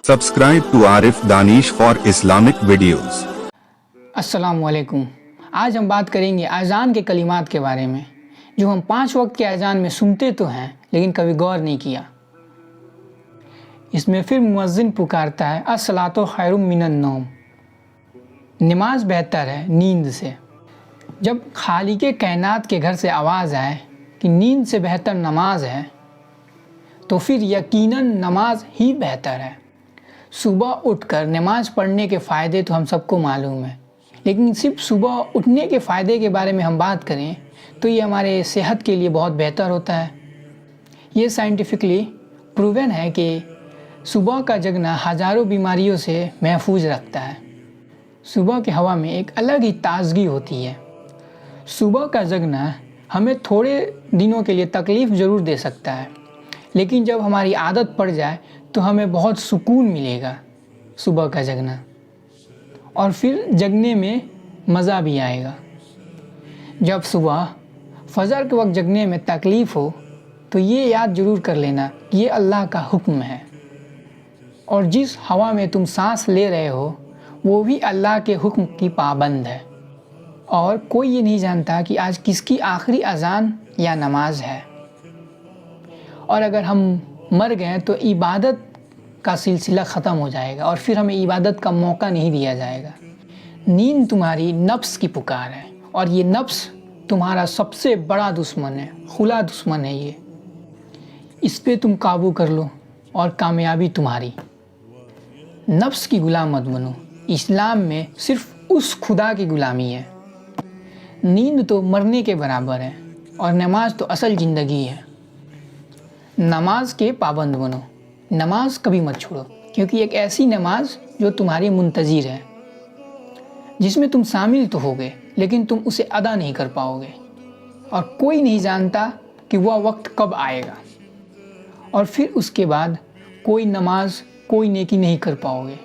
Subscribe to Arif Danish for Islamic videos. अस्सलाम वालेकुम। आज हम बात करेंगे अजान के कलिमात के बारे में, जो हम 5 वक्त के अजान में सुनते तो हैं लेकिन कभी गौर नहीं किया। इसमें फिर मुअज्जिन पुकारता है अस्सलातु खैरुम मिनन नौम, नमाज बेहतर है नींद से। जब खालिके कायनात के घर से आवाज़ आए कि नींद से बेहतर नमाज है, तो फिर यकीनन नमाज ही बेहतर है। सुबह उठकर नमाज पढ़ने के फ़ायदे तो हम सबको मालूम है, लेकिन सिर्फ सुबह उठने के फ़ायदे के बारे में हम बात करें तो ये हमारे सेहत के लिए बहुत बेहतर होता है। ये साइंटिफिकली प्रूवन है कि सुबह का जगना हज़ारों बीमारियों से महफूज रखता है। सुबह की हवा में एक अलग ही ताजगी होती है। सुबह का जगना हमें थोड़े दिनों के लिए तकलीफ़ ज़रूर दे सकता है, लेकिन जब हमारी आदत पड़ जाए तो हमें बहुत सुकून मिलेगा सुबह का जगना, और फिर जगने में मज़ा भी आएगा। जब सुबह फजर के वक्त जगने में तकलीफ़ हो तो ये याद ज़रूर कर लेना कि ये अल्लाह का हुक्म है, और जिस हवा में तुम सांस ले रहे हो वो भी अल्लाह के हुक्म की पाबंद है, और कोई ये नहीं जानता कि आज किसकी आखिरी अजान या नमाज है। और अगर हम मर गए तो इबादत का सिलसिला ख़त्म हो जाएगा और फिर हमें इबादत का मौका नहीं दिया जाएगा। नींद तुम्हारी नफ्स की पुकार है, और ये नफ्स तुम्हारा सबसे बड़ा दुश्मन है, खुला दुश्मन है ये। इस पे तुम काबू कर लो और कामयाबी तुम्हारी। नफ्स की गुलाम मत बनो। इस्लाम में सिर्फ उस खुदा की गुलामी है। नींद तो मरने के बराबर है, और नमाज तो असल ज़िंदगी है। नमाज के पाबंद बनो, नमाज कभी मत छोड़ो, क्योंकि एक ऐसी नमाज जो तुम्हारी मुंतज़िर है, जिसमें तुम शामिल तो होगे लेकिन तुम उसे अदा नहीं कर पाओगे, और कोई नहीं जानता कि वह वक्त कब आएगा, और फिर उसके बाद कोई नमाज कोई नेकी नहीं कर पाओगे।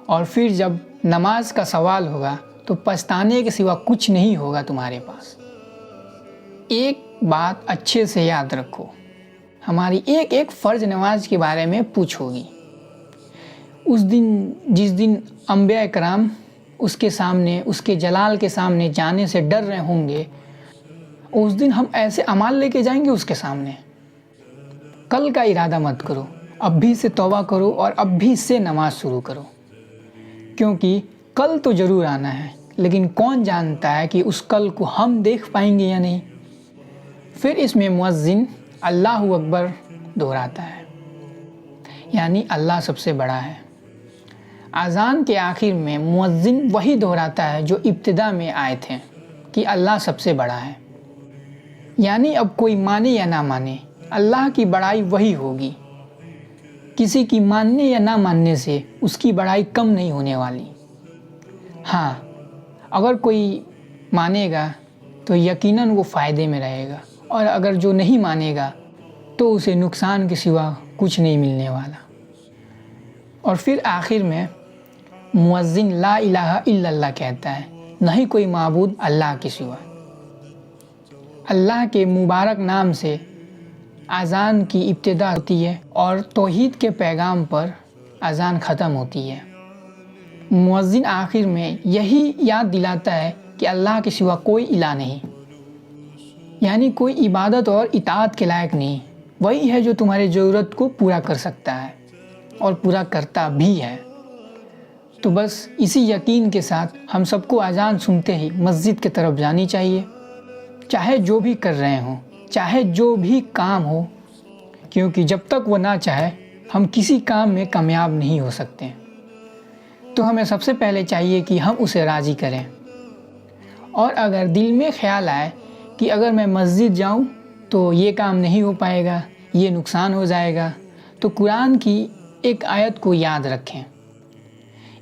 और फिर जब नमाज का सवाल होगा तो पछताने के सिवा कुछ नहीं होगा तुम्हारे पास। एक बात अच्छे से याद रखो, हमारी एक एक फ़र्ज नमाज के बारे में पूछोगी। उस दिन जिस दिन अंबिया कराम उसके सामने, उसके जलाल के सामने जाने से डर रहे होंगे, उस दिन हम ऐसे अमाल लेके जाएंगे उसके सामने। कल का इरादा मत करो, अब भी से तौबा करो और अब भी से नमाज शुरू करो, क्योंकि कल तो ज़रूर आना है, लेकिन कौन जानता है कि उस कल को हम देख पाएंगे या नहीं। फिर इसमें मुअज्जिन अल्लाहु अकबर दोहराता है, यानी अल्लाह सबसे बड़ा है। अज़ान के आखिर में मुअज्जिन वही दोहराता है जो इब्तिदा में आए थे कि अल्लाह सबसे बड़ा है। यानी अब कोई माने या ना माने, अल्लाह की बड़ाई वही होगी। किसी की मानने या ना मानने से उसकी बड़ाई कम नहीं होने वाली। हाँ, अगर कोई मानेगा तो यकीनन वो फ़ायदे में रहेगा, और अगर जो नहीं मानेगा तो उसे नुकसान के सिवा कुछ नहीं मिलने वाला। और फिर आखिर में मुअज्जिन ला इलाहा इल्लल्लाह कहता है, नहीं कोई माबूद अल्लाह के सिवा। अल्लाह के मुबारक नाम से अज़ान की इब्तिदा होती है और तौहीद के पैगाम पर अज़ान ख़त्म होती है। मुअज्जिन आखिर में यही याद दिलाता है कि अल्लाह के सिवा कोई इलाह नहीं, यानी कोई इबादत और इताअत के लायक नहीं। वही है जो तुम्हारी ज़रूरत को पूरा कर सकता है और पूरा करता भी है। तो बस इसी यकीन के साथ हम सबको अज़ान सुनते ही मस्जिद की तरफ जानी चाहिए, चाहे जो भी कर रहे हों, चाहे जो भी काम हो, क्योंकि जब तक वो ना चाहे हम किसी काम में कामयाब नहीं हो सकते। तो हमें सबसे पहले चाहिए कि हम उसे राज़ी करें। और अगर दिल में ख्याल आए कि अगर मैं मस्जिद जाऊं तो ये काम नहीं हो पाएगा, ये नुकसान हो जाएगा, तो कुरान की एक आयत को याद रखें,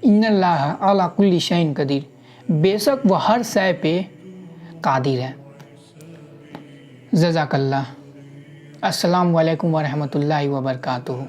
इन्नल्लाह अला कुल्ली शैइन कदीर, बेशक वह हर शय पे कादिर है। जज़ाकल्लाह। अस्सलामु अलैकुम व रहमतुल्लाहि व बरकातुहू।